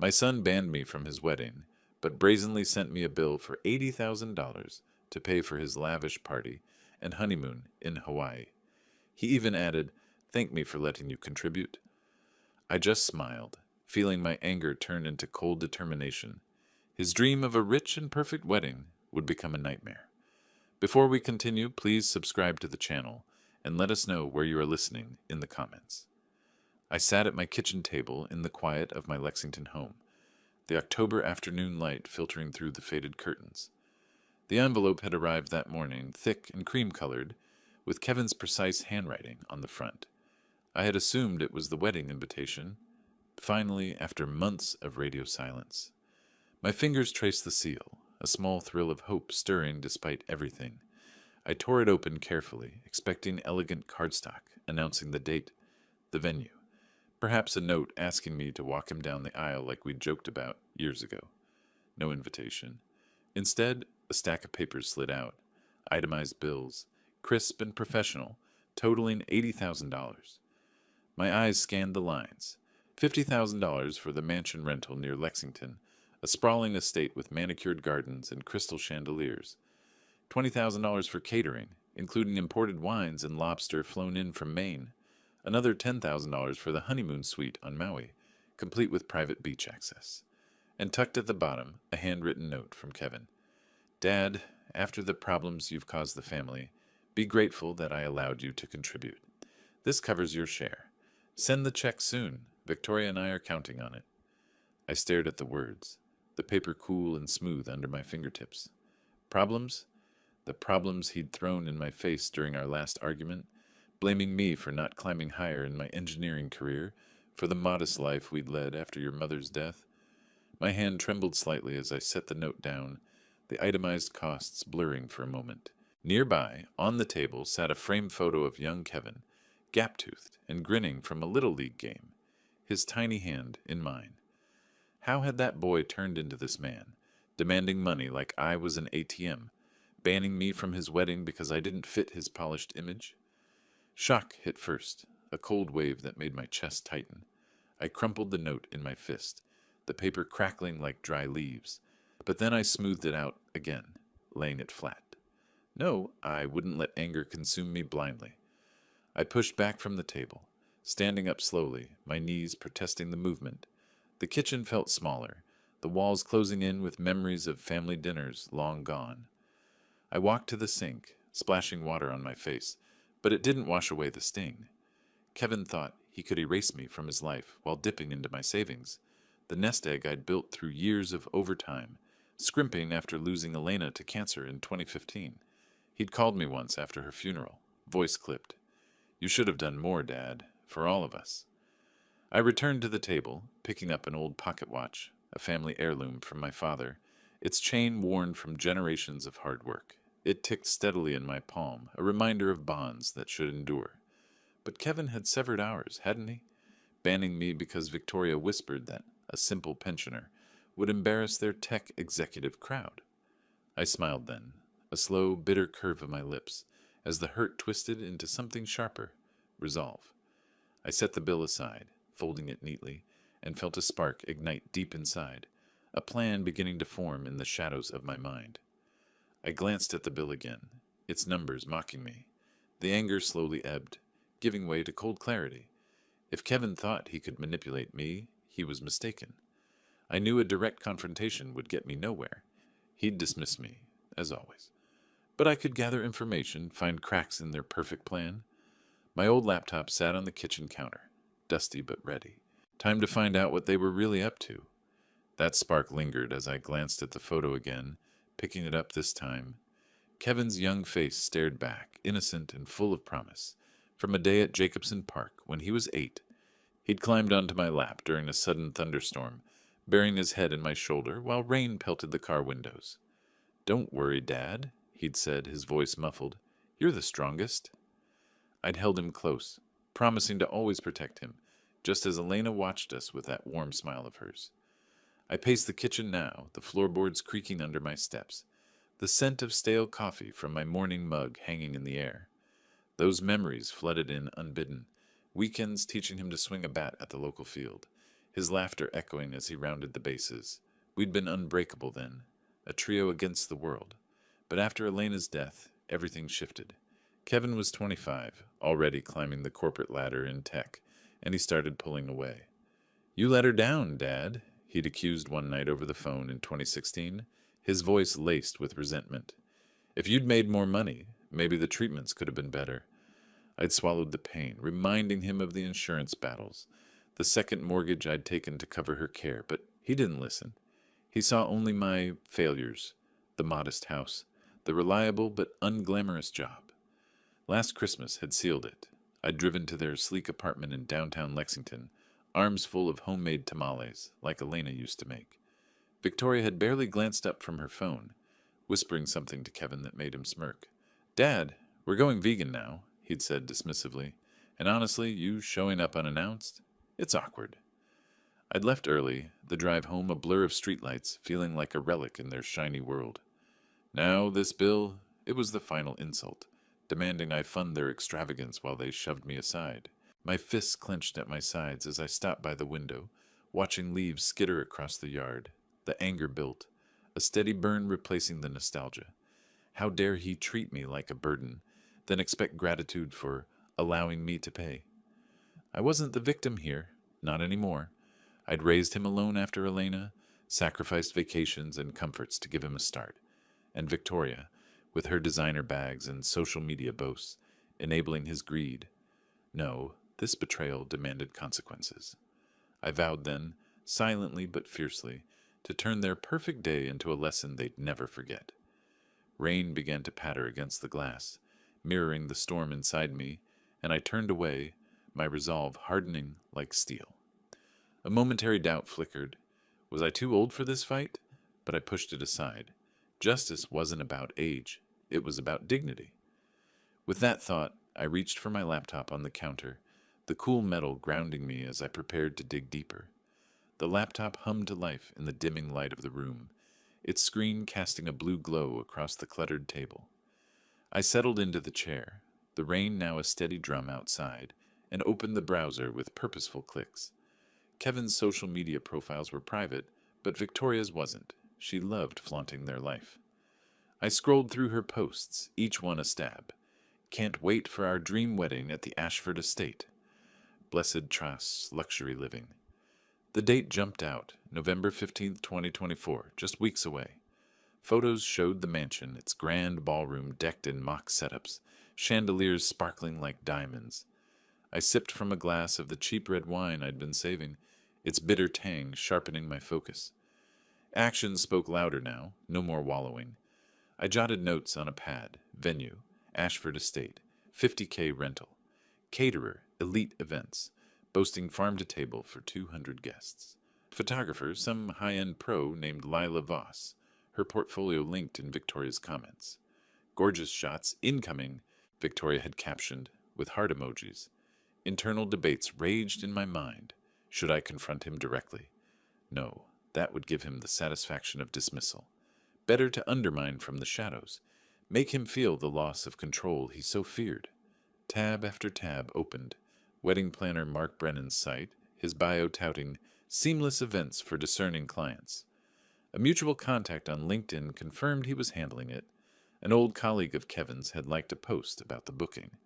My son banned me from his wedding, but brazenly sent me a bill for $80,000 to pay for his lavish party and honeymoon in Hawaii. He even added, "Thank me for letting you contribute." I just smiled, feeling my anger turn into cold determination. His dream of a rich and perfect wedding would become a nightmare. Before we continue, please subscribe to the channel and let us know where you are listening in the comments. I sat at my kitchen table in the quiet of my Lexington home, the October afternoon light filtering through the faded curtains. The envelope had arrived that morning, thick and cream-colored, with Kevin's precise handwriting on the front. I had assumed it was the wedding invitation, finally, after months of radio silence. My fingers traced the seal, a small thrill of hope stirring despite everything. I tore it open carefully, expecting elegant cardstock announcing the date, the venue, perhaps a note asking me to walk him down the aisle like we'd joked about years ago. No invitation. Instead, a stack of papers slid out, itemized bills, crisp and professional, totaling $80,000. My eyes scanned the lines. $50,000 for the mansion rental near Lexington, a sprawling estate with manicured gardens and crystal chandeliers. $20,000 for catering, including imported wines and lobster flown in from Maine. Another $10,000 for the honeymoon suite on Maui, complete with private beach access. And tucked at the bottom, a handwritten note from Kevin. "Dad, after the problems you've caused the family, be grateful that I allowed you to contribute. This covers your share. Send the check soon. Victoria and I are counting on it." I stared at the words, the paper cool and smooth under my fingertips. Problems? The problems he'd thrown in my face during our last argument, blaming me for not climbing higher in my engineering career, for the modest life we'd led after your mother's death. My hand trembled slightly as I set the note down, the itemized costs blurring for a moment. Nearby, on the table, sat a framed photo of young Kevin, gap-toothed and grinning from a Little League game, his tiny hand in mine. How had that boy turned into this man, demanding money like I was an ATM, banning me from his wedding because I didn't fit his polished image? Shock hit first, a cold wave that made my chest tighten. I crumpled the note in my fist, the paper crackling like dry leaves, but then I smoothed it out again, laying it flat. No, I wouldn't let anger consume me blindly. I pushed back from the table, standing up slowly, my knees protesting the movement. The kitchen felt smaller, the walls closing in with memories of family dinners long gone. I walked to the sink, splashing water on my face, but it didn't wash away the sting. Kevin thought he could erase me from his life while dipping into my savings, the nest egg I'd built through years of overtime, scrimping after losing Elena to cancer in 2015. He'd called me once after her funeral, voice clipped. "You should have done more, Dad, for all of us." I returned to the table, picking up an old pocket watch, a family heirloom from my father, its chain worn from generations of hard work. It ticked steadily in my palm, a reminder of bonds that should endure. But Kevin had severed ours, hadn't he? Banning me because Victoria whispered that a simple pensioner would embarrass their tech executive crowd. I smiled then, a slow, bitter curve of my lips, as the hurt twisted into something sharper, resolve. I set the bill aside, folding it neatly, and felt a spark ignite deep inside, a plan beginning to form in the shadows of my mind. I glanced at the bill again, its numbers mocking me. The anger slowly ebbed, giving way to cold clarity. If Kevin thought he could manipulate me, he was mistaken. I knew a direct confrontation would get me nowhere. He'd dismiss me, as always. But I could gather information, find cracks in their perfect plan. My old laptop sat on the kitchen counter, dusty but ready. Time to find out what they were really up to. That spark lingered as I glanced at the photo again, picking it up this time. Kevin's young face stared back, innocent and full of promise, from a day at Jacobson Park when he was 8. He'd climbed onto my lap during a sudden thunderstorm, burying his head in my shoulder while rain pelted the car windows. "Don't worry, Dad," he'd said, his voice muffled. "You're the strongest." I'd held him close, promising to always protect him, just as Elena watched us with that warm smile of hers. I paced the kitchen now, the floorboards creaking under my steps, the scent of stale coffee from my morning mug hanging in the air. Those memories flooded in unbidden, weekends teaching him to swing a bat at the local field, his laughter echoing as he rounded the bases. We'd been unbreakable then, a trio against the world. But after Elena's death, everything shifted. Kevin was 25, already climbing the corporate ladder in tech, and he started pulling away. "You let her down, Dad," he'd accused one night over the phone in 2016, his voice laced with resentment. "If you'd made more money, maybe the treatments could have been better." I'd swallowed the pain, reminding him of the insurance battles, the second mortgage I'd taken to cover her care, but he didn't listen. He saw only my failures, the modest house, the reliable but unglamorous job. Last Christmas had sealed it. I'd driven to their sleek apartment in downtown Lexington, arms full of homemade tamales, like Elena used to make. Victoria had barely glanced up from her phone, whispering something to Kevin that made him smirk. "Dad, we're going vegan now," he'd said dismissively. "And honestly, you showing up unannounced? It's awkward." I'd left early, the drive home a blur of streetlights, feeling like a relic in their shiny world. Now this bill, it was the final insult, demanding I fund their extravagance while they shoved me aside. My fists clenched at my sides as I stopped by the window, watching leaves skitter across the yard. The anger built, a steady burn replacing the nostalgia. How dare he treat me like a burden, then expect gratitude for allowing me to pay? I wasn't the victim here, not anymore. I'd raised him alone after Elena, sacrificed vacations and comforts to give him a start. And Victoria, with her designer bags and social media boasts, enabling his greed. No, this betrayal demanded consequences. I vowed then, silently but fiercely, to turn their perfect day into a lesson they'd never forget. Rain began to patter against the glass, mirroring the storm inside me, and I turned away, my resolve hardening like steel. A momentary doubt flickered. Was I too old for this fight? But I pushed it aside. Justice wasn't about age. It was about dignity. With that thought, I reached for my laptop on the counter, the cool metal grounding me as I prepared to dig deeper. The laptop hummed to life in the dimming light of the room, its screen casting a blue glow across the cluttered table. I settled into the chair, the rain now a steady drum outside, and opened the browser with purposeful clicks. Kevin's social media profiles were private, but Victoria's wasn't. She loved flaunting their life. I scrolled through her posts, each one a stab. "Can't wait for our dream wedding at the Ashford estate." "Blessed Truss, luxury living." The date jumped out, November 15th, 2024, just weeks away. Photos showed the mansion, its grand ballroom decked in mock setups, chandeliers sparkling like diamonds. I sipped from a glass of the cheap red wine I'd been saving, its bitter tang sharpening my focus. Action spoke louder now, no more wallowing. I jotted notes on a pad. Venue, Ashford Estate, 50K rental. Caterer, elite events, boasting farm-to-table for 200 guests. Photographer, some high-end pro named Lila Voss, her portfolio linked in Victoria's comments. "Gorgeous shots incoming," Victoria had captioned, with heart emojis. Internal debates raged in my mind. Should I confront him directly? No, that would give him the satisfaction of dismissal. Better to undermine from the shadows, make him feel the loss of control he so feared. Tab after tab opened. Wedding planner Mark Brennan's site, his bio touting seamless events for discerning clients. A mutual contact on LinkedIn confirmed he was handling it. An old colleague of Kevin's had liked a post about the booking.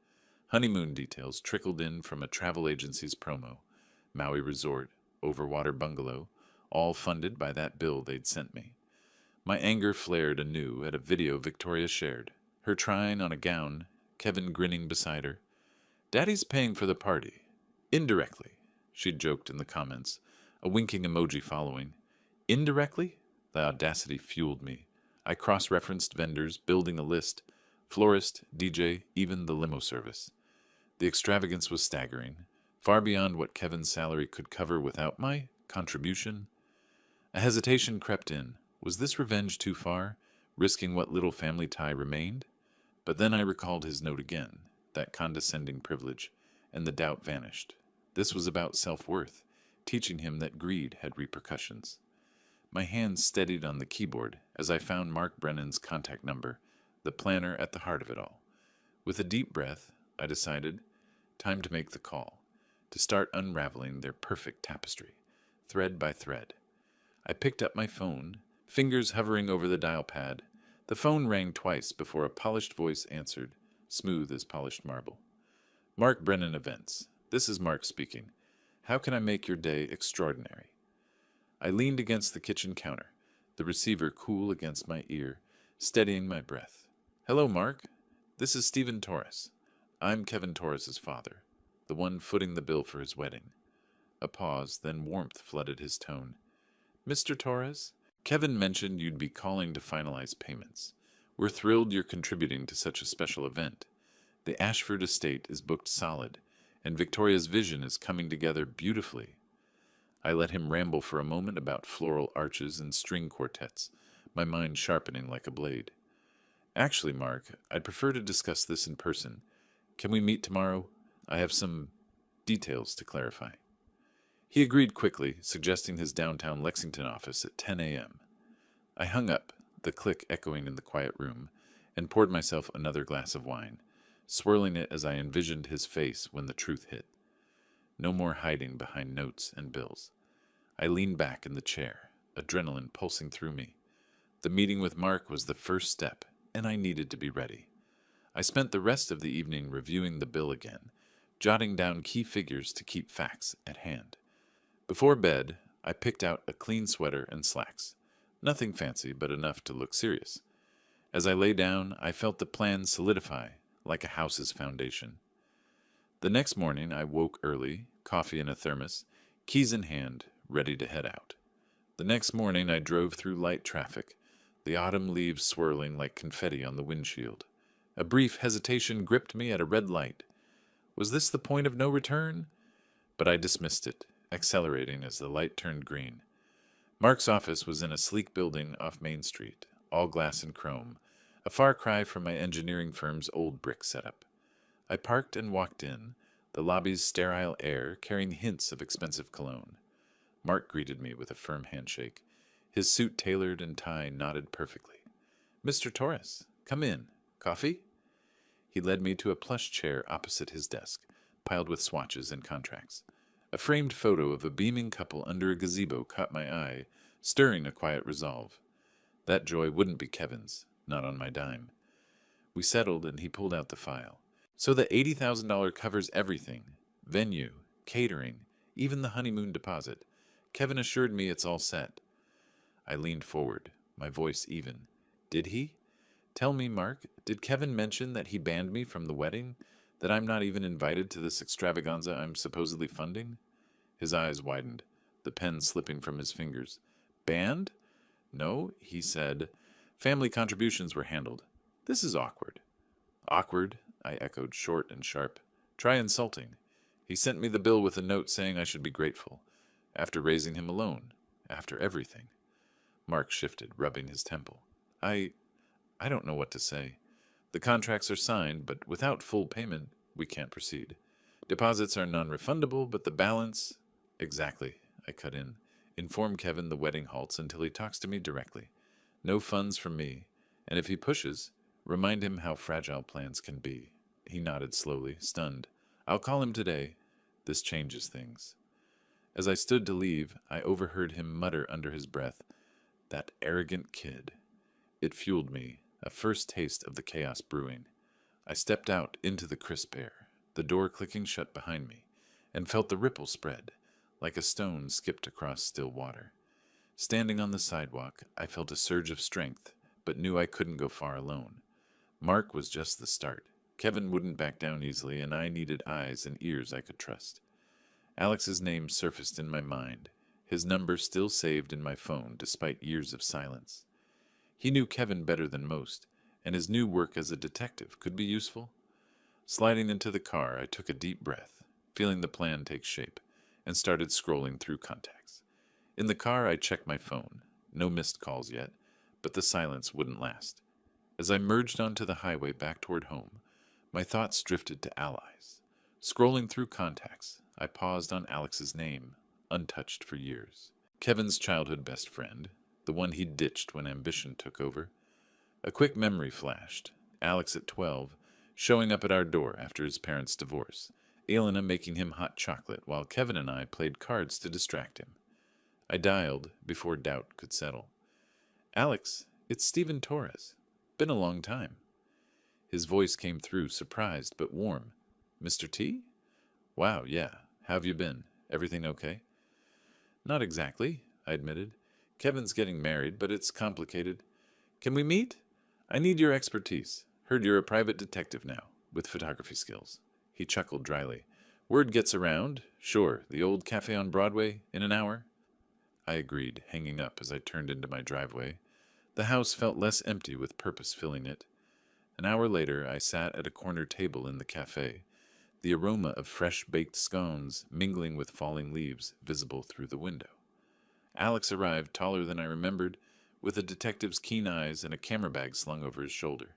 Honeymoon details trickled in from a travel agency's promo. Maui Resort, Overwater Bungalow, all funded by that bill they'd sent me. My anger flared anew at a video Victoria shared. Her trying on a gown, Kevin grinning beside her. "Daddy's paying for the party." "Indirectly," she'd joked in the comments, a winking emoji following. "Indirectly?" The audacity fueled me. I cross-referenced vendors, building a list. Florist, DJ, even the limo service. The extravagance was staggering, far beyond what Kevin's salary could cover without my contribution. A hesitation crept in. Was this revenge too far, risking what little family tie remained? But then I recalled his note again, that condescending privilege, and the doubt vanished. This was about self-worth, teaching him that greed had repercussions. My hands steadied on the keyboard as I found Mark Brennan's contact number, the planner at the heart of it all. With a deep breath, I decided, time to make the call, to start unraveling their perfect tapestry. thread by thread. I picked up my phone, fingers hovering over the dial pad. The phone rang twice before a polished voice answered, smooth as polished marble. Mark Brennan Events. This is Mark speaking. How can I make your day extraordinary? I leaned against the kitchen counter, the receiver cool against my ear, steadying my breath. Hello, Mark. This is Stephen Torres. I'm Kevin Torres's father, the one footing the bill for his wedding. A pause, then warmth flooded his tone. Mr. Torres, Kevin mentioned you'd be calling to finalize payments. We're thrilled you're contributing to such a special event. The Ashford estate is booked solid, and Victoria's vision is coming together beautifully. I let him ramble for a moment about floral arches and string quartets, my mind sharpening like a blade. Actually, Mark, I'd prefer to discuss this in person. Can we meet tomorrow? I have some details to clarify. He agreed quickly, suggesting his downtown Lexington office at 10 a.m. I hung up, the click echoing in the quiet room, and poured myself another glass of wine, swirling it as I envisioned his face when the truth hit. No more hiding behind notes and bills. I leaned back in the chair, adrenaline pulsing through me. The meeting with Mark was the first step, and I needed to be ready. I spent the rest of the evening reviewing the bill again, jotting down key figures to keep facts at hand. Before bed, I picked out a clean sweater and slacks. Nothing fancy, but enough to look serious. As I lay down, I felt the plan solidify, like a house's foundation. The next morning, I woke early, coffee in a thermos, keys in hand, ready to head out. The next morning, I drove through light traffic, the autumn leaves swirling like confetti on the windshield. A brief hesitation gripped me at a red light. Was this the point of no return? But I dismissed it, accelerating as the light turned green. Mark's office was in a sleek building off Main Street, all glass and chrome, a far cry from my engineering firm's old brick setup. I parked and walked in, the lobby's sterile air carrying hints of expensive cologne. Mark greeted me with a firm handshake, his suit tailored and tie knotted perfectly. Mr. Torres, come in. Coffee? He led me to a plush chair opposite his desk, piled with swatches and contracts. A framed photo of a beaming couple under a gazebo caught my eye, stirring a quiet resolve. That joy wouldn't be Kevin's, not on my dime. We settled, and he pulled out the file. So the $80,000 covers everything. Venue, catering, even the honeymoon deposit. Kevin assured me it's all set. I leaned forward, my voice even. Did he? Tell me, Mark, did Kevin mention that he banned me from the wedding? That I'm not even invited to this extravaganza I'm supposedly funding? His eyes widened, the pen slipping from his fingers. Banned? No, he said. Family contributions were handled. This is awkward. Awkward, I echoed, short and sharp. Try insulting. He sent me the bill with a note saying I should be grateful. After raising him alone. After everything. Mark shifted, rubbing his temple. I don't know what to say. The contracts are signed, but without full payment, we can't proceed. Deposits are non-refundable, but the balance... Exactly, I cut in. Inform Kevin the wedding halts until he talks to me directly. No funds from me, and if he pushes, remind him how fragile plans can be. He nodded slowly, stunned. I'll call him today. This changes things. As I stood to leave, I overheard him mutter under his breath, "That arrogant kid." It fueled me, a first taste of the chaos brewing. I stepped out into the crisp air, the door clicking shut behind me, and felt the ripple spread, like a stone skipped across still water. Standing on the sidewalk, I felt a surge of strength, but knew I couldn't go far alone. Mark was just the start. Kevin wouldn't back down easily, and I needed eyes and ears I could trust. Alex's name surfaced in my mind, his number still saved in my phone despite years of silence. He knew Kevin better than most, and his new work as a detective could be useful. Sliding into the car, I took a deep breath, feeling the plan take shape, and started scrolling through contacts. In the car, I checked my phone. No missed calls yet, but the silence wouldn't last. As I merged onto the highway back toward home, my thoughts drifted to allies. Scrolling through contacts, I paused on Alex's name, untouched for years. Kevin's childhood best friend, the one he'd ditched when ambition took over. A quick memory flashed. Alex at 12, showing up at our door after his parents' divorce. Elena making him hot chocolate while Kevin and I played cards to distract him. I dialed before doubt could settle. Alex, it's Stephen Torres. Been a long time. His voice came through, surprised but warm. Mr. T? Wow, yeah. How've you been? Everything okay? Not exactly, I admitted. Kevin's getting married, but it's complicated. Can we meet? I need your expertise. Heard you're a private detective now, with photography skills. He chuckled dryly. Word gets around. Sure, the old cafe on Broadway, in an hour? I agreed, hanging up as I turned into my driveway. The house felt less empty with purpose filling it. An hour later, I sat at a corner table in the cafe, the aroma of fresh-baked scones mingling with falling leaves visible through the window. Alex arrived, taller than I remembered, with a detective's keen eyes and a camera bag slung over his shoulder.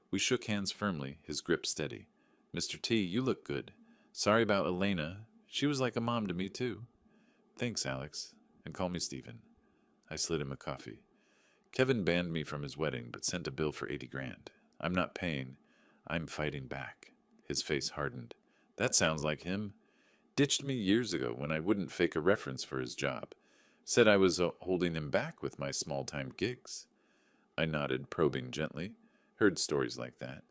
We shook hands firmly, his grip steady. Mr. T, you look good. Sorry about Elena. She was like a mom to me, too. Thanks, Alex. And call me Stephen. I slid him a coffee. Kevin banned me from his wedding, but sent a bill for 80 grand. I'm not paying. I'm fighting back. His face hardened. That sounds like him. Ditched me years ago when I wouldn't fake a reference for his job. Said I was holding him back with my small-time gigs. I nodded, probing gently. Heard stories like that.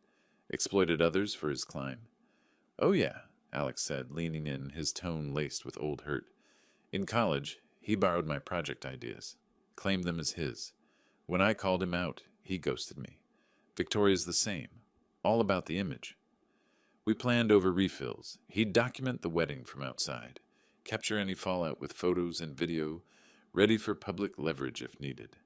Exploited others for his climb. Oh yeah, Alex said, leaning in, his tone laced with old hurt. In college, he borrowed my project ideas. Claimed them as his. When I called him out, he ghosted me. Victoria's the same. All about the image. We planned over refills. He'd document the wedding from outside. Capture any fallout with photos and video, ready for public leverage if needed.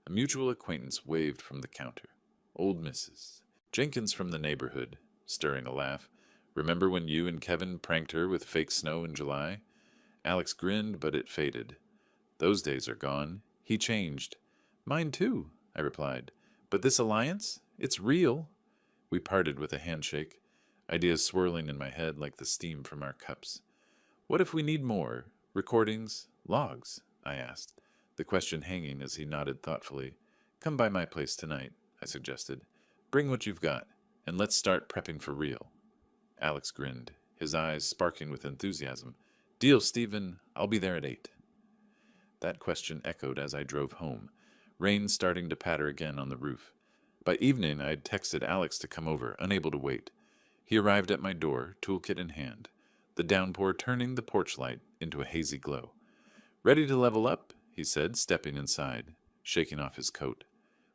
A mutual acquaintance waved from the counter. Old Mrs. Jenkins from the neighborhood, stirring a laugh. Remember when you and Kevin pranked her with fake snow in July? Alex grinned, but it faded. Those days are gone. He changed. Mine too, I replied. But this alliance? It's real. We parted with a handshake, ideas swirling in my head like the steam from our cups. What if we need more? Recordings? Logs? I asked, the question hanging as he nodded thoughtfully. Come by my place tonight, I suggested. Bring what you've got, and let's start prepping for real. Alex grinned, his eyes sparking with enthusiasm. Deal, Stephen. I'll be there at 8. That question echoed as I drove home, rain starting to patter again on the roof. By evening, I had texted Alex to come over, unable to wait. He arrived at my door, toolkit in hand, the downpour turning the porch light into a hazy glow. Ready to level up? He said, stepping inside, shaking off his coat.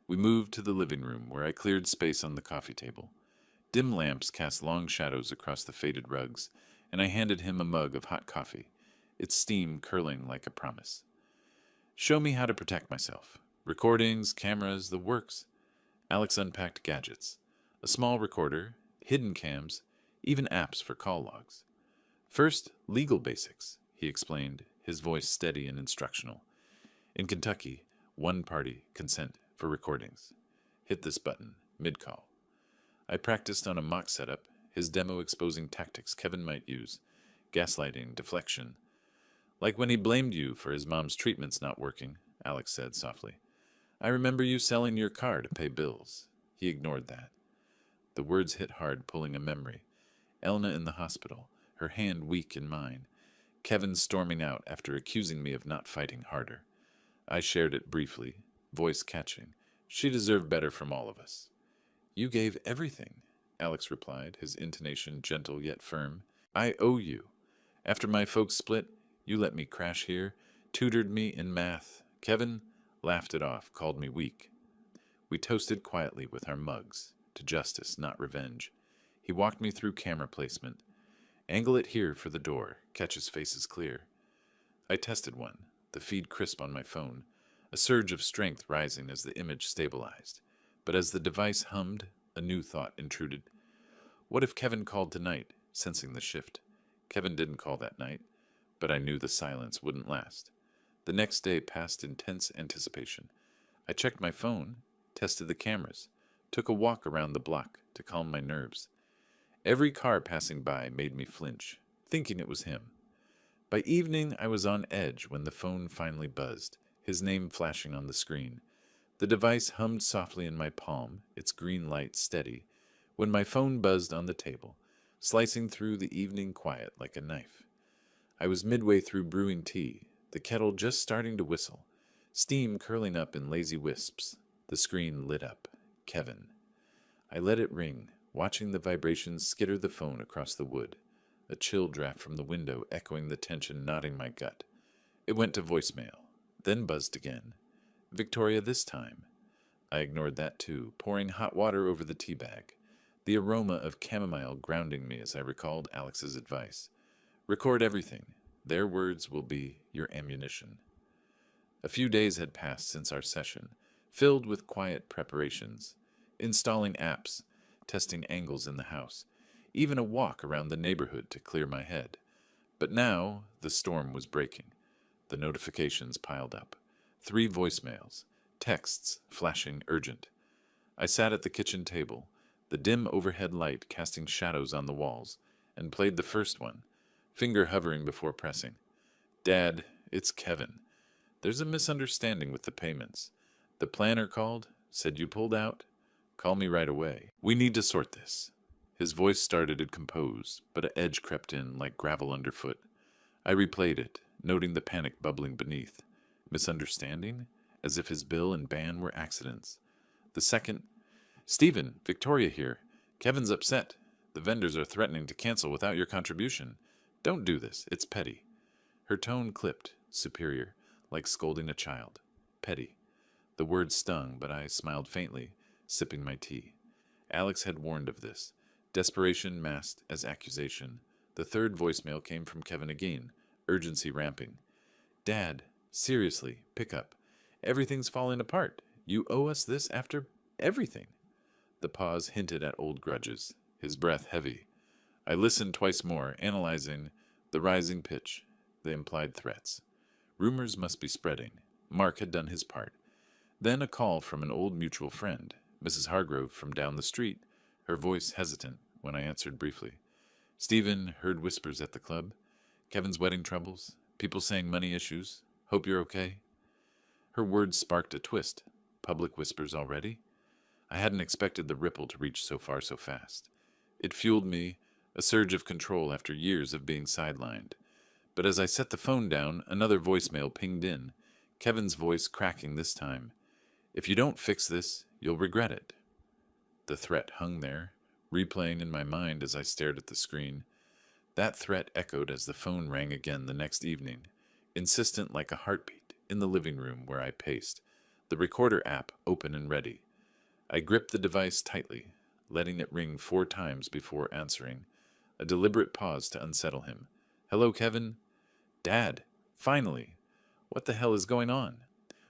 We moved to the living room, where I cleared space on the coffee table. Dim lamps cast long shadows across the faded rugs, and I handed him a mug of hot coffee, its steam curling like a promise. Show me how to protect myself. Recordings, cameras, the works. Alex unpacked gadgets. A small recorder, hidden cams, even apps for call logs. First, legal basics, he explained, his voice steady and instructional. In Kentucky, one-party consent for recordings. Hit this button, mid-call. I practiced on a mock setup, his demo exposing tactics Kevin might use. Gaslighting, deflection. Like when he blamed you for his mom's treatments not working, Alex said softly. I remember you selling your car to pay bills. He ignored that. The words hit hard, pulling a memory. Elna in the hospital, her hand weak in mine. Kevin storming out after accusing me of not fighting harder. I shared it briefly, voice catching. She deserved better from all of us. You gave everything, Alex replied, his intonation gentle yet firm. I owe you. After my folks split, you let me crash here, tutored me in math. Kevin laughed it off, called me weak. We toasted quietly with our mugs, to justice, not revenge. He walked me through camera placement. Angle it here for the door, catch his faces clear. I tested one, the feed crisp on my phone, a surge of strength rising as the image stabilized. But as the device hummed, a new thought intruded. What if Kevin called tonight, sensing the shift? Kevin didn't call that night, but I knew the silence wouldn't last. The next day passed in tense anticipation. I checked my phone, tested the cameras, took a walk around the block to calm my nerves. Every car passing by made me flinch, thinking it was him. By evening, I was on edge when the phone finally buzzed, his name flashing on the screen. The device hummed softly in my palm, its green light steady, when my phone buzzed on the table, slicing through the evening quiet like a knife. I was midway through brewing tea, the kettle just starting to whistle, steam curling up in lazy wisps. The screen lit up. Kevin. I let it ring, watching the vibrations skitter the phone across the wood, a chill draft from the window echoing the tension knotting my gut. It went to voicemail, then buzzed again. Victoria this time. I ignored that too, pouring hot water over the tea bag, the aroma of chamomile grounding me as I recalled Alex's advice. Record everything. Their words will be your ammunition. A few days had passed since our session, filled with quiet preparations, installing apps, testing angles in the house, even a walk around the neighborhood to clear my head. But now the storm was breaking. The notifications piled up. 3 voicemails, texts flashing urgent. I sat at the kitchen table, the dim overhead light casting shadows on the walls, and played the first one, finger hovering before pressing. Dad, it's Kevin. There's a misunderstanding with the payments. The planner called, said you pulled out. Call me right away. We need to sort this. His voice started to compose, but an edge crept in like gravel underfoot. I replayed it, noting the panic bubbling beneath. Misunderstanding? As if his bill and ban were accidents. The second, Stephen, Victoria here. Kevin's upset. The vendors are threatening to cancel without your contribution. Don't do this. It's petty. Her tone clipped, superior, like scolding a child. Petty. The word stung, but I smiled faintly, sipping my tea. Alex had warned of this. Desperation masked as accusation. The third voicemail came from Kevin again, urgency ramping. Dad, seriously, pick up. Everything's falling apart. You owe us this after everything. The pause hinted at old grudges, his breath heavy. I listened twice more, analyzing the rising pitch, the implied threats. Rumors must be spreading. Mark had done his part. Then a call from an old mutual friend, Mrs. Hargrove from down the street, her voice hesitant when I answered briefly. Stephen heard whispers at the club. Kevin's wedding troubles, people saying money issues. Hope you're okay. Her words sparked a twist. Public whispers already? I hadn't expected the ripple to reach so far so fast. It fueled me, a surge of control after years of being sidelined. But as I set the phone down, another voicemail pinged in, Kevin's voice cracking this time. If you don't fix this, you'll regret it. The threat hung there, replaying in my mind as I stared at the screen. That threat echoed as the phone rang again the next evening, insistent like a heartbeat, in the living room where I paced, the recorder app open and ready. I gripped the device tightly, letting it ring 4 times before answering, a deliberate pause to unsettle him. Hello, Kevin? Dad, finally. What the hell is going on?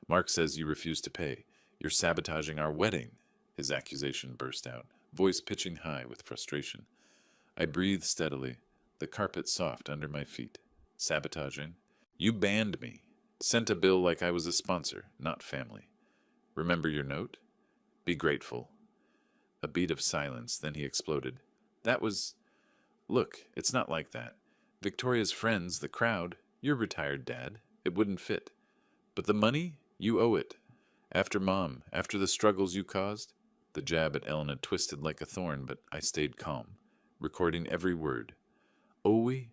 Mark says you refuse to pay. You're sabotaging our wedding, his accusation burst out, voice pitching high with frustration. I breathed steadily, the carpet soft under my feet. Sabotaging? You banned me. Sent a bill like I was a sponsor, not family. Remember your note? Be grateful. A beat of silence, then he exploded. That was... Look, it's not like that. Victoria's friends, the crowd, you're retired, Dad. It wouldn't fit. But the money? You owe it. After Mom, after the struggles you caused? The jab at Elena twisted like a thorn, but I stayed calm, recording every word. Owe we?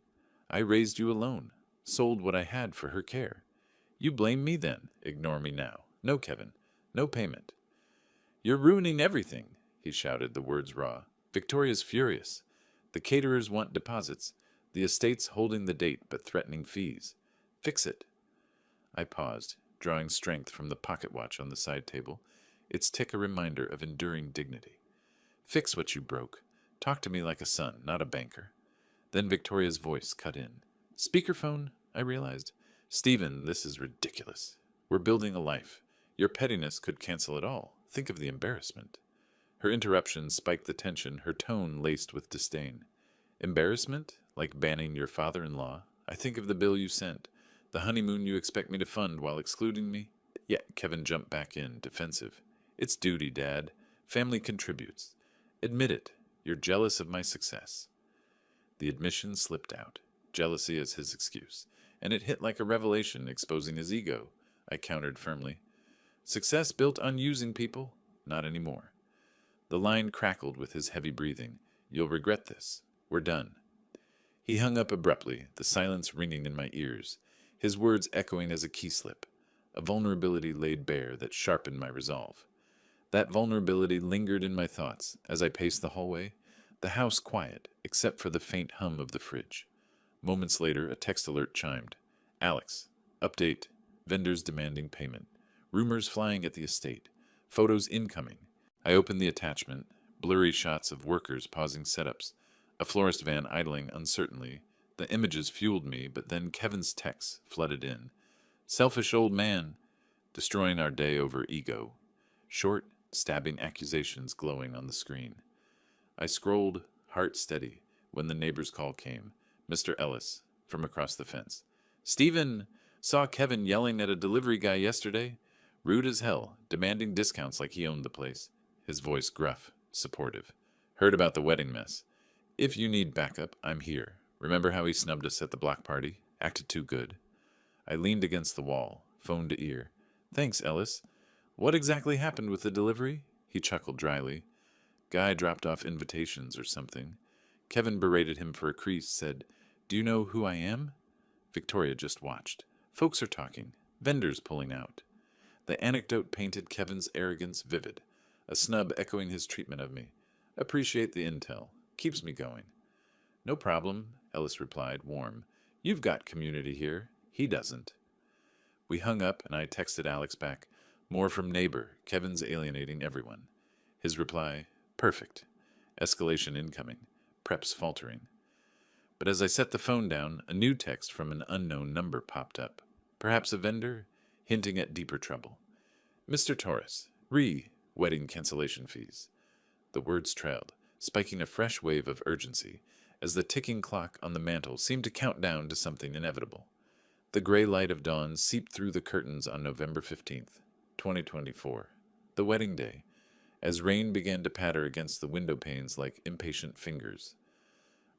I raised you alone, sold what I had for her care. You blame me then, ignore me now. No, Kevin, no payment. You're ruining everything, he shouted, the words raw. Victoria's furious. The caterers want deposits. The estate's holding the date but threatening fees. Fix it. I paused, drawing strength from the pocket watch on the side table, its tick a reminder of enduring dignity. Fix what you broke. Talk to me like a son, not a banker. Then Victoria's voice cut in. Speakerphone, I realized. Stephen, this is ridiculous. We're building a life. Your pettiness could cancel it all. Think of the embarrassment. Her interruption spiked the tension, her tone laced with disdain. Embarrassment? Like banning your father-in-law? I think of the bill you sent. The honeymoon you expect me to fund while excluding me? Yeah, Kevin jumped back in, defensive. It's duty, Dad. Family contributes. Admit it. You're jealous of my success. The admission slipped out, jealousy as his excuse, and it hit like a revelation, exposing his ego. I countered firmly. Success built on using people? Not anymore. The line crackled with his heavy breathing. You'll regret this. We're done. He hung up abruptly, the silence ringing in my ears. his words echoing as a key slip, a vulnerability laid bare that sharpened my resolve. That vulnerability lingered in my thoughts as I paced the hallway, the house quiet except for the faint hum of the fridge. Moments later, a text alert chimed. Alex, update, vendors demanding payment, rumors flying at the estate, photos incoming. I opened the attachment, blurry shots of workers pausing setups, a florist van idling uncertainly. The images fueled me, but then Kevin's texts flooded in. Selfish old man, destroying our day over ego. Short, stabbing accusations glowing on the screen. I scrolled, heart steady, when the neighbor's call came. Mr. Ellis, from across the fence. Stephen, saw Kevin yelling at a delivery guy yesterday. Rude as hell, demanding discounts like he owned the place. His voice gruff, supportive. Heard about the wedding mess. If you need backup, I'm here. Remember how he snubbed us at the block party? Acted too good. I leaned against the wall, phone to ear. Thanks, Ellis. What exactly happened with the delivery? He chuckled dryly. Guy dropped off invitations or something. Kevin berated him for a crease, said, Do you know who I am? Victoria just watched. Folks are talking. Vendors pulling out. The anecdote painted Kevin's arrogance vivid, a snub echoing his treatment of me. Appreciate the intel. Keeps me going. No problem, Ellis replied, warm. You've got community here. He doesn't. We hung up, and I texted Alex back. More from neighbor. Kevin's alienating everyone. His reply, perfect. Escalation incoming. Preps faltering. But as I set the phone down, a new text from an unknown number popped up. Perhaps a vendor, hinting at deeper trouble. Mr. Torres, wedding cancellation fees. The words trailed, spiking a fresh wave of urgency, as the ticking clock on the mantel seemed to count down to something inevitable. The gray light of dawn seeped through the curtains on November 15th, 2024, the wedding day, as rain began to patter against the window panes like impatient fingers.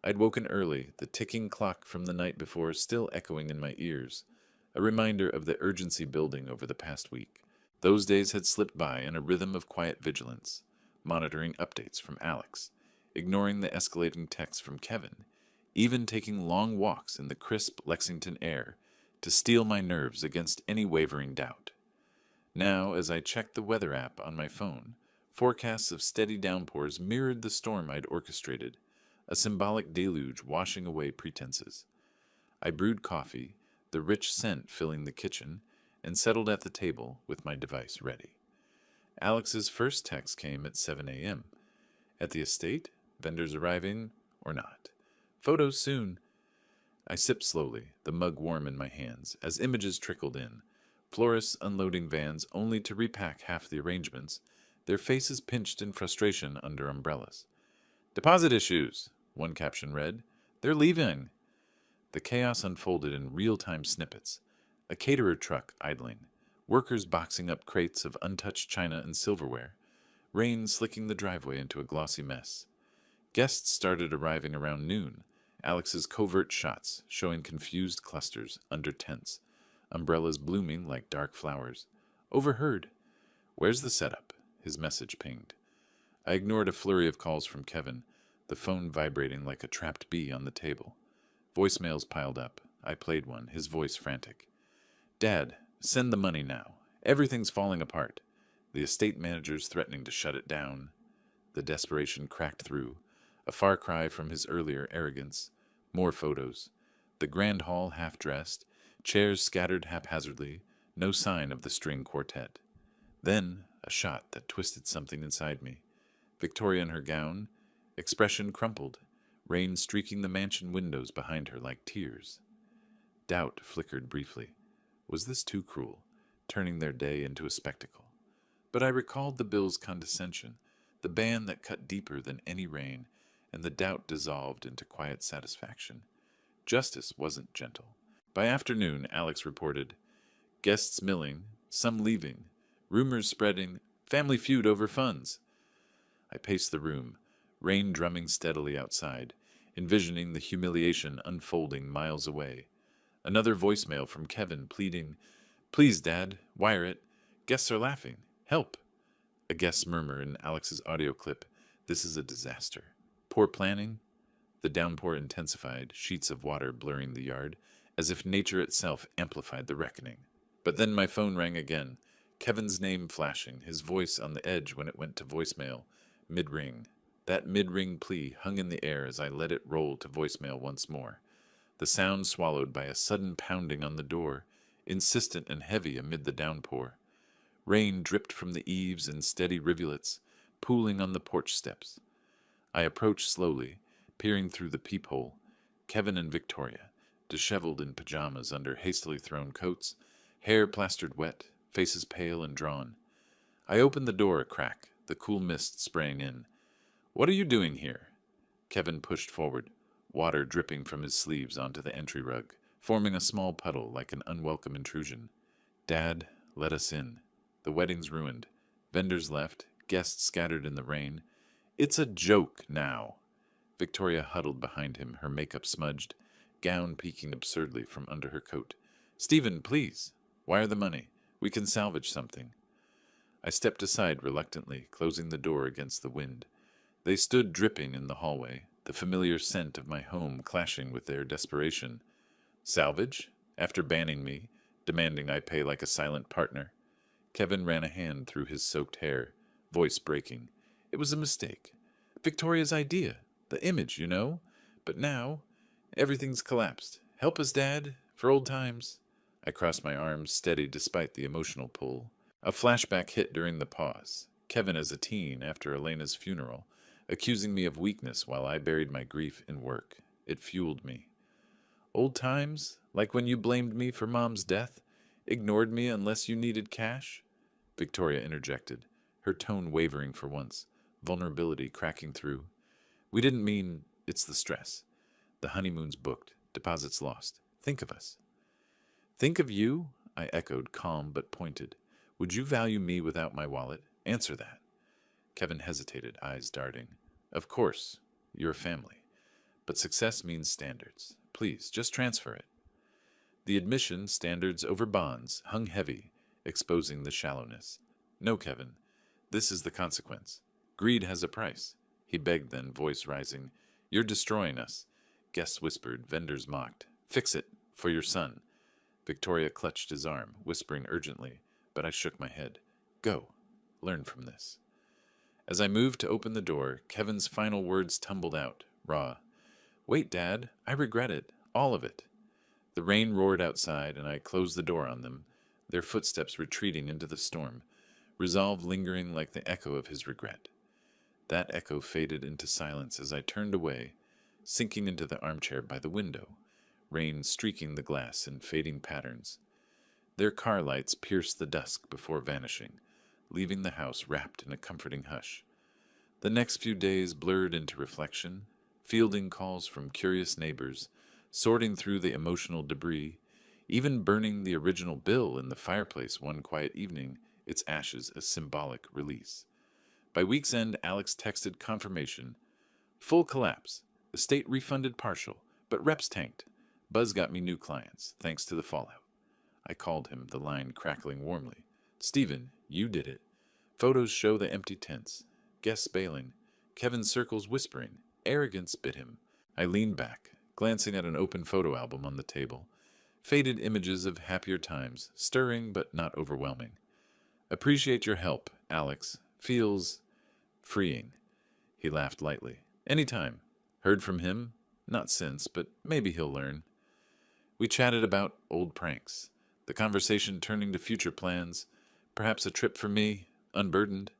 I'd woken early, the ticking clock from the night before still echoing in my ears, a reminder of the urgency building over the past week. Those days had slipped by in a rhythm of quiet vigilance, monitoring updates from Alex, ignoring the escalating texts from Kevin, even taking long walks in the crisp Lexington air to steel my nerves against any wavering doubt. Now, as I checked the weather app on my phone, forecasts of steady downpours mirrored the storm I'd orchestrated, a symbolic deluge washing away pretenses. I brewed coffee, the rich scent filling the kitchen, and settled at the table with my device ready. Alex's first text came at 7 a.m. At the estate, vendors arriving or not. Photos soon. I sipped slowly, the mug warm in my hands, as images trickled in. Florists unloading vans only to repack half the arrangements, their faces pinched in frustration under umbrellas. Deposit issues, one caption read. They're leaving. The chaos unfolded in real-time snippets. A caterer truck idling, workers boxing up crates of untouched china and silverware, rain slicking the driveway into a glossy mess. Guests started arriving around noon, Alex's covert shots showing confused clusters under tents, umbrellas blooming like dark flowers. Overheard. Where's the setup? His message pinged. I ignored a flurry of calls from Kevin, the phone vibrating like a trapped bee on the table. Voicemails piled up. I played one, his voice frantic. Dad, send the money now. Everything's falling apart. The estate manager's threatening to shut it down. The desperation cracked through, a far cry from his earlier arrogance. More photos. The grand hall half-dressed, chairs scattered haphazardly, no sign of the string quartet. Then, a shot that twisted something inside me. Victoria in her gown, expression crumpled, rain streaking the mansion windows behind her like tears. Doubt flickered briefly. Was this too cruel, turning their day into a spectacle? But I recalled the bill's condescension, the ban that cut deeper than any rain, and the doubt dissolved into quiet satisfaction. Justice wasn't gentle. By afternoon, Alex reported, guests milling, some leaving, rumors spreading, family feud over funds. I paced the room, rain drumming steadily outside, envisioning the humiliation unfolding miles away. Another voicemail from Kevin pleading, Please, Dad, wire it. Guests are laughing. Help. A guest's murmur in Alex's audio clip. This is a disaster. Poor planning? The downpour intensified, sheets of water blurring the yard. as if nature itself amplified the reckoning. But then my phone rang again, Kevin's name flashing, his voice on the edge when it went to voicemail, mid-ring. That mid-ring plea hung in the air as I let it roll to voicemail once more, the sound swallowed by a sudden pounding on the door, insistent and heavy amid the downpour. Rain dripped from the eaves in steady rivulets, pooling on the porch steps. I approached slowly, peering through the peephole, Kevin and Victoria, disheveled in pajamas under hastily thrown coats, hair plastered wet, faces pale and drawn. I opened the door a crack, the cool mist spraying in. "What are you doing here?" Kevin pushed forward, water dripping from his sleeves onto the entry rug, forming a small puddle like an unwelcome intrusion. "Dad, let us in. The wedding's ruined. Vendors left, guests scattered in the rain. It's a joke now." Victoria huddled behind him, her makeup smudged, gown peeking absurdly from under her coat. "Stephen, please. Wire the money. We can salvage something." I stepped aside reluctantly, closing the door against the wind. They stood dripping in the hallway, the familiar scent of my home clashing with their desperation. "Salvage? After banning me, demanding I pay like a silent partner?" Kevin ran a hand through his soaked hair, voice breaking. "It was a mistake. Victoria's idea. The image, you know. But now, everything's collapsed. Help us, Dad, for old times." I crossed my arms, steady despite the emotional pull. A flashback hit during the pause. Kevin as a teen after Elena's funeral, accusing me of weakness while I buried my grief in work. It fueled me. "Old times? Like when you blamed me for Mom's death? Ignored me unless you needed cash?" Victoria interjected, her tone wavering for once, vulnerability cracking through. "We didn't mean it's the stress. The honeymoon's booked, deposits lost. Think of us." "Think of you?" I echoed, calm but pointed. "Would you value me without my wallet? Answer that." Kevin hesitated, eyes darting. "Of course, you're family. But success means standards. Please, just transfer it." The admission, standards over bonds, hung heavy, exposing the shallowness. "No, Kevin. This is the consequence. Greed has a price." He begged then, voice rising. "You're destroying us." Guests whispered, vendors mocked. "Fix it. For your son." Victoria clutched his arm, whispering urgently, but I shook my head. "Go. Learn from this." As I moved to open the door, Kevin's final words tumbled out, raw. "Wait, Dad. I regret it. All of it." The rain roared outside, and I closed the door on them, their footsteps retreating into the storm, resolve lingering like the echo of his regret. That echo faded into silence as I turned away, sinking into the armchair by the window, rain streaking the glass in fading patterns. Their car lights pierced the dusk before vanishing, leaving the house wrapped in a comforting hush. The next few days blurred into reflection, fielding calls from curious neighbors, sorting through the emotional debris, even burning the original bill in the fireplace one quiet evening, its ashes a symbolic release. By week's end, Alex texted confirmation. "Full collapse. Estate refunded partial, but reps tanked. Buzz got me new clients, thanks to the fallout." I called him, the line crackling warmly. "Stephen, you did it. Photos show the empty tents. Guests bailing. Kevin's circles whispering. Arrogance bit him." I leaned back, glancing at an open photo album on the table. Faded images of happier times, stirring but not overwhelming. "Appreciate your help, Alex. Feels freeing." He laughed lightly. "Anytime. Heard from him? Not since, but maybe he'll learn." We chatted about old pranks, the conversation turning to future plans, perhaps a trip for me, unburdened.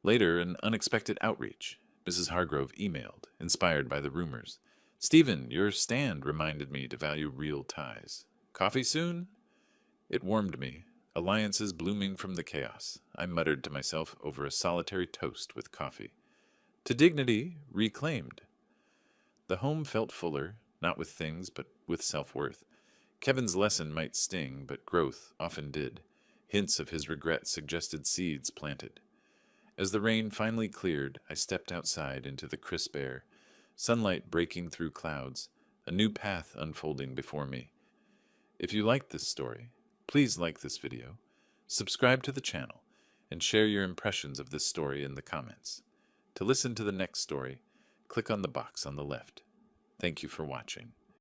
Later, an unexpected outreach. Mrs. Hargrove emailed, inspired by the rumors. "Stephen, your stand reminded me to value real ties. Coffee soon?" It warmed me, alliances blooming from the chaos. I muttered to myself over a solitary toast with coffee. To dignity reclaimed. The home felt fuller, not with things, but with self-worth. Kevin's lesson might sting, but growth often did. Hints of his regret suggested seeds planted. As the rain finally cleared, I stepped outside into the crisp air, sunlight breaking through clouds, a new path unfolding before me. If you liked this story, please like this video, subscribe to the channel, and share your impressions of this story in the comments. To listen to the next story, click on the box on the left. Thank you for watching.